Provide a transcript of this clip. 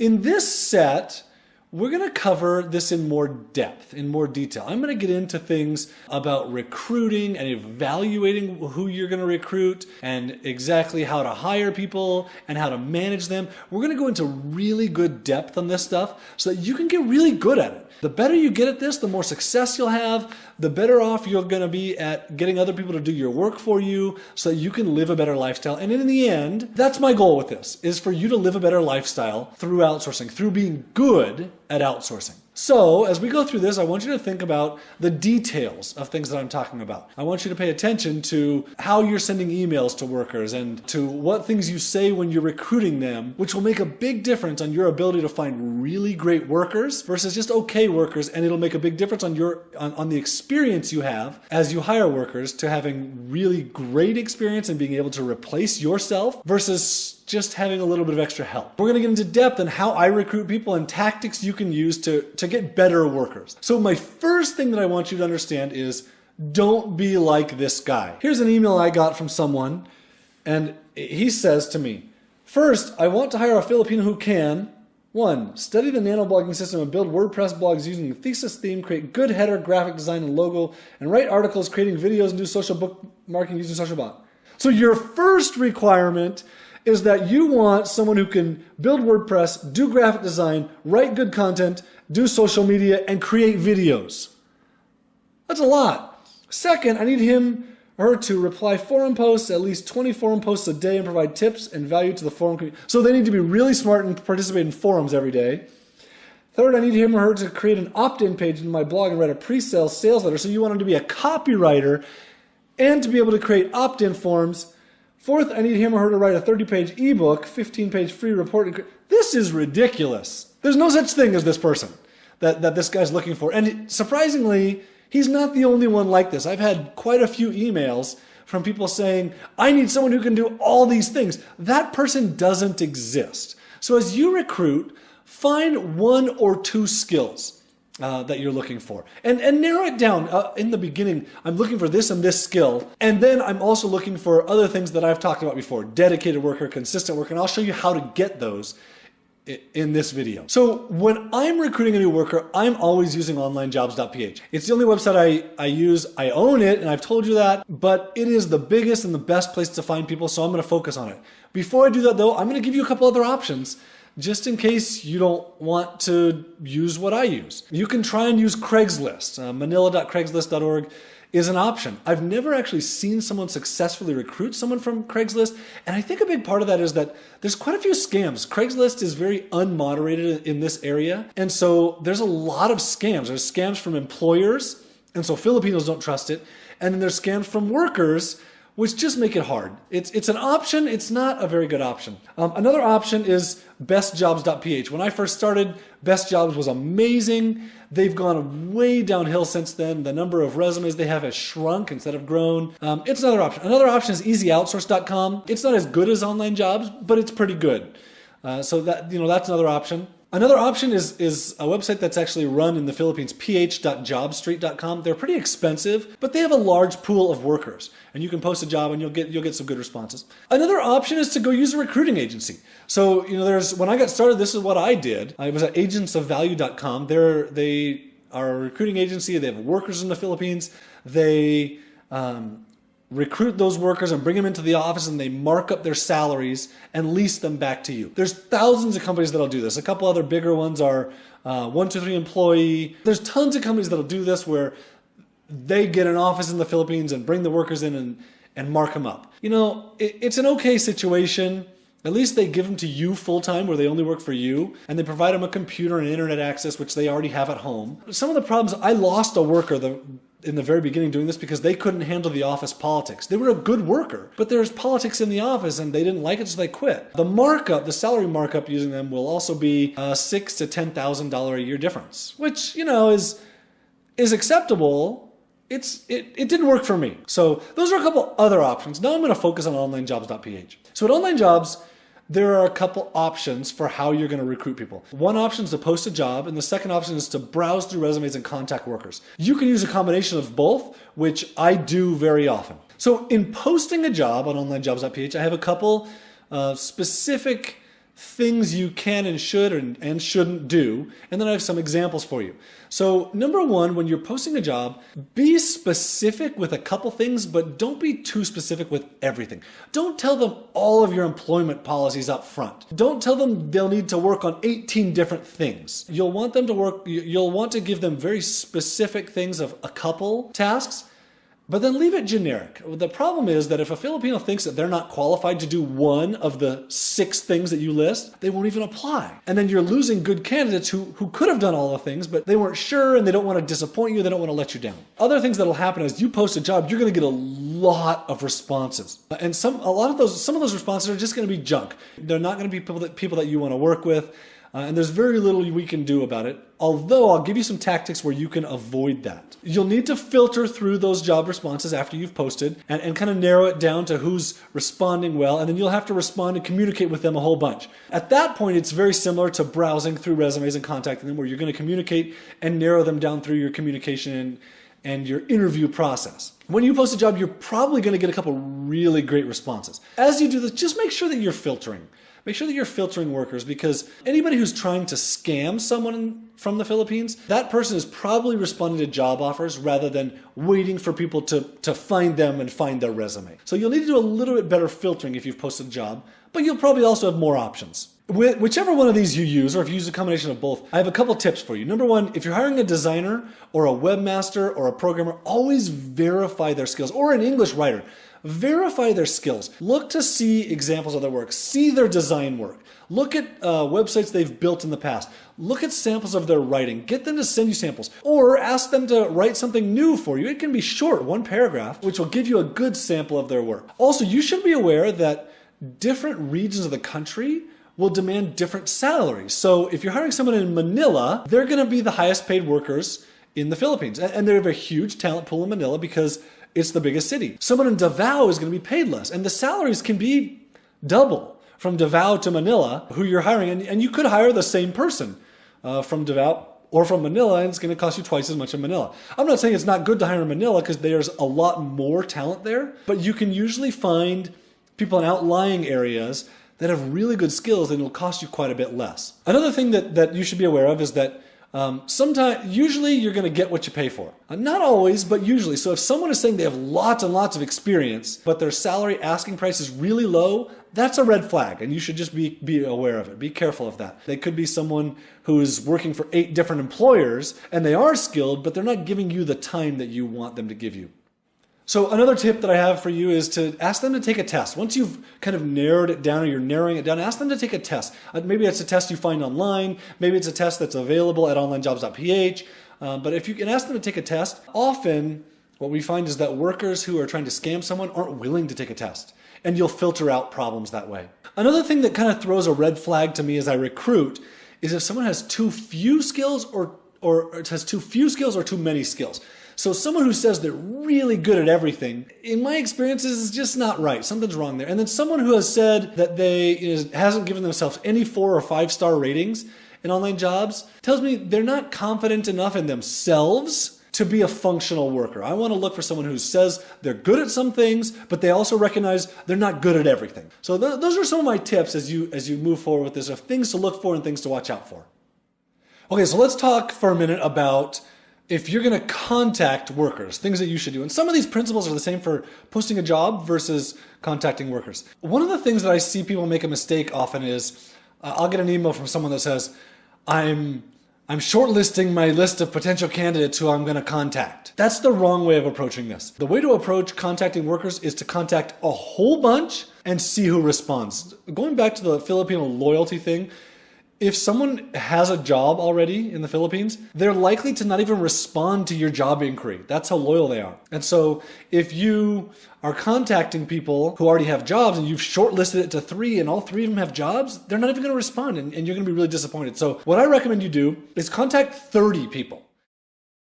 In this set, we're going to cover this in more depth, in more detail. I'm going to get into things about recruiting and evaluating who you're going to recruit and exactly how to hire people and how to manage them. We're going to go into really good depth on this stuff so that you can get really good at it. The better you get at this, the more success you'll have, the better off you're going to be at getting other people to do your work for you so that you can live a better lifestyle. And in the end, that's my goal with this, is for you to live a better lifestyle through outsourcing, through being good at outsourcing. So as we go through this, I want you to think about the details of things that I'm talking about. I want you to pay attention to how you're sending emails to workers and to what things you say when you're recruiting them, which will make a big difference on your ability to find really great workers versus just okay workers, and it'll make a big difference on on the experience you have as you hire workers to having really great experience and being able to replace yourself versus just having a little bit of extra help. We're going to get into depth on how I recruit people and tactics you can use to get better workers. So my first thing that I want you to understand is don't be like this guy. Here's an email I got from someone, and he says to me, first, I want to hire a Filipino who can 1. Study the nanoblogging system and build WordPress blogs using the thesis theme, create good header, graphic design, and logo, and write articles, creating videos, and do social bookmarking using social bot. So your first requirement is that you want someone who can build WordPress, do graphic design, write good content, do social media, and create videos. That's a lot. Second, I need him or her to reply forum posts, at least 20 forum posts a day, and provide tips and value to the forum community. So they need to be really smart and participate in forums every day. Third, I need him or her to create an opt-in page in my blog and write a pre-sale sales letter. So you want them to be a copywriter and to be able to create opt-in forms. Fourth, I need him or her to write a 30-page ebook, 15-page free report. This is ridiculous. There's no such thing as this person that this guy's looking for. And surprisingly, he's not the only one like this. I've had quite a few emails from people saying, I need someone who can do all these things. That person doesn't exist. So as you recruit, find 1 or 2 skills that you're looking for. And narrow it down. In the beginning, I'm looking for this and this skill. And then I'm also looking for other things that I've talked about before. Dedicated worker, consistent worker, and I'll show you how to get those in this video. So when I'm recruiting a new worker, I'm always using Onlinejobs.ph. It's the only website I use. I own it, and I've told you that, but it is the biggest and the best place to find people, so I'm going to focus on it. Before I do that, though, I'm going to give you a couple other options just in case you don't want to use what I use. You can try and use Craigslist. Manila.craigslist.org is an option. I've never actually seen someone successfully recruit someone from Craigslist, and I think a big part of that is that there's quite a few scams. Craigslist is very unmoderated in this area, and so there's a lot of scams. There's scams from employers, and so Filipinos don't trust it, and then there's scams from workers, which just make it hard. It's an option. It's not a very good option. Another option is bestjobs.ph. When I first started, Best Jobs was amazing. They've gone way downhill since then. The number of resumes they have has shrunk instead of grown. It's another option. Another option is easyoutsource.com. It's not as good as Online Jobs, but it's pretty good. So that's another option. Another option is a website that's actually run in the Philippines, ph.jobstreet.com. They're pretty expensive, but they have a large pool of workers, and you can post a job and you'll get some good responses. Another option is to go use a recruiting agency. So, when I got started, this is what I did. I was at agentsofvalue.com. They are a recruiting agency. They have workers in the Philippines. They recruit those workers and bring them into the office, and they mark up their salaries and lease them back to you. There's thousands of companies that'll do this. A couple other bigger ones are 123 Employee. There's tons of companies that'll do this where they get an office in the Philippines and bring the workers in and mark them up. It's an okay situation. At least they give them to you full-time where they only work for you, and they provide them a computer and internet access, which they already have at home. Some of the problems, I lost a worker in the very beginning doing this because they couldn't handle the office politics. They were a good worker, but there's politics in the office and they didn't like it, so they quit. The salary markup using them will also be $6,000 to $10,000 a year difference, which, is acceptable. It didn't work for me. So those are a couple other options. Now I'm going to focus on Onlinejobs.ph. So at Online Jobs, there are a couple options for how you're going to recruit people. One option is to post a job, and the second option is to browse through resumes and contact workers. You can use a combination of both, which I do very often. So in posting a job on Onlinejobs.ph, I have a couple specific things you can and should and shouldn't do, and then I have some examples for you. So number one, when you're posting a job, be specific with a couple things, but don't be too specific with everything. Don't tell them all of your employment policies up front. Don't tell them they'll need to work on 18 different things. You'll want to give them very specific things of a couple tasks, but then leave it generic. The problem is that if a Filipino thinks that they're not qualified to do one of the 6 things that you list, they won't even apply. And then you're losing good candidates who could have done all the things, but they weren't sure and they don't want to disappoint you, they don't want to let you down. Other things that'll happen is you post a job, you're going to get a lot of responses. And some of those responses are just going to be junk. They're not going to be people that you want to work with. And there's very little we can do about it, although I'll give you some tactics where you can avoid that. You'll need to filter through those job responses after you've posted and kind of narrow it down to who's responding well, and then you'll have to respond and communicate with them a whole bunch. At that point, it's very similar to browsing through resumes and contacting them, where you're going to communicate and narrow them down through your communication and your interview process. When you post a job, you're probably going to get a couple really great responses. As you do this, just make sure that you're filtering. Make sure that you're filtering workers, because anybody who's trying to scam someone from the Philippines, that person is probably responding to job offers rather than waiting for people to find them and find their resume. So you'll need to do a little bit better filtering if you've posted a job, but you'll probably also have more options. Whichever one of these you use, or if you use a combination of both, I have a couple tips for you. Number one, if you're hiring a designer or a webmaster or a programmer, always verify their skills, or an English writer. Verify their skills. Look to see examples of their work. See their design work. Look at websites they've built in the past. Look at samples of their writing. Get them to send you samples, or ask them to write something new for you. It can be short, 1 paragraph, which will give you a good sample of their work. Also, you should be aware that different regions of the country will demand different salaries. So if you're hiring someone in Manila, they're going to be the highest paid workers in the Philippines. And they have a huge talent pool in Manila because it's the biggest city. Someone in Davao is going to be paid less, and the salaries can be double from Davao to Manila, who you're hiring. And you could hire the same person from Davao or from Manila, and it's going to cost you twice as much in Manila. I'm not saying it's not good to hire in Manila, because there's a lot more talent there, but you can usually find people in outlying areas that have really good skills, and it'll cost you quite a bit less. Another thing that you should be aware of is that usually you're going to get what you pay for. Not always, but usually. So if someone is saying they have lots and lots of experience, but their salary asking price is really low, that's a red flag, and you should just be aware of it. Be careful of that. They could be someone who's working for 8 different employers, and they are skilled, but they're not giving you the time that you want them to give you. So another tip that I have for you is to ask them to take a test. Once you've kind of narrowed it down, or you're narrowing it down, ask them to take a test. Maybe it's a test you find online. Maybe it's a test that's available at Onlinejobs.ph. But if you can ask them to take a test, often what we find is that workers who are trying to scam someone aren't willing to take a test, and you'll filter out problems that way. Another thing that kind of throws a red flag to me as I recruit is if someone has too few skills or too many skills. So someone who says they're really good at everything, in my experience, is just not right. Something's wrong there. And then someone who has said that they hasn't given themselves any 4 or 5 star ratings in online jobs tells me they're not confident enough in themselves to be a functional worker. I want to look for someone who says they're good at some things, but they also recognize they're not good at everything. So those are some of my tips as you move forward with this, of things to look for and things to watch out for. Okay, so let's talk for a minute about if you're going to contact workers, things that you should do. And some of these principles are the same for posting a job versus contacting workers. One of the things that I see people make a mistake often is, I'll get an email from someone that says, I'm shortlisting my list of potential candidates who I'm going to contact. That's the wrong way of approaching this. The way to approach contacting workers is to contact a whole bunch and see who responds. Going back to the Filipino loyalty thing, if someone has a job already in the Philippines, they're likely to not even respond to your job inquiry. That's how loyal they are. And so if you are contacting people who already have jobs and you've shortlisted it to 3 and all 3 of them have jobs, they're not even going to respond, and you're going to be really disappointed. So what I recommend you do is contact 30 people.